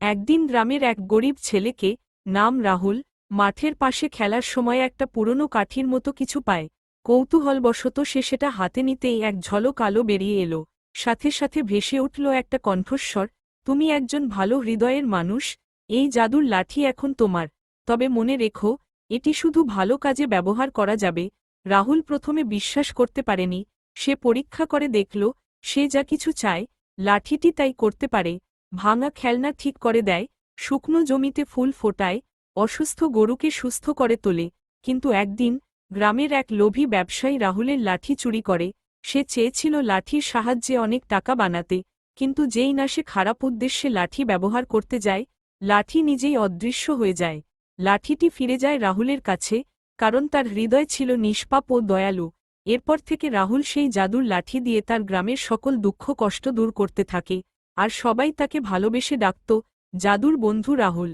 একদিন গ্রামের এক গরিব ছেলেকে, নাম রাহুল, মাঠের পাশে খেলার সময় একটা পুরনো কাঠির মতো কিছু পায়। কৌতূহলবশত সে সেটা হাতে নিতেই এক ঝলক আলো বেরিয়ে এলো। সাথে সাথে ভেসে উঠল একটা কণ্ঠস্বর, তুমি একজন ভালো হৃদয়ের মানুষ, এই জাদুর লাঠি এখন তোমার। তবে মনে রেখো, এটি শুধু ভালো কাজে ব্যবহার করা যাবে। রাহুল প্রথমে বিশ্বাস করতে পারেনি। সে পরীক্ষা করে দেখল, সে যা কিছু চায়, লাঠিটি তাই করতে পারে। ভাঙা খেলনা ঠিক করে দেয়, শুকনো জমিতে ফুল ফোটায়, অসুস্থ গরুকে সুস্থ করে তোলে। কিন্তু একদিন গ্রামের এক লোভী ব্যবসায়ী রাহুলের লাঠি চুরি করে। সে চেয়েছিল লাঠির সাহায্যে অনেক টাকা বানাতে, কিন্তু যেই না সে খারাপ উদ্দেশ্যে লাঠি ব্যবহার করতে যায়, লাঠি নিজেই অদৃশ্য হয়ে যায়। লাঠিটি ফিরে যায় রাহুলের কাছে, কারণ তার হৃদয় ছিল নিষ্পাপ ও দয়ালু। এরপর থেকে রাহুল সেই জাদুর লাঠি দিয়ে তার গ্রামের সকল দুঃখ কষ্ট দূর করতে থাকে, আর সবাই তাকে ভালোবেসে ডাকত জাদুর বন্ধু রাহুল।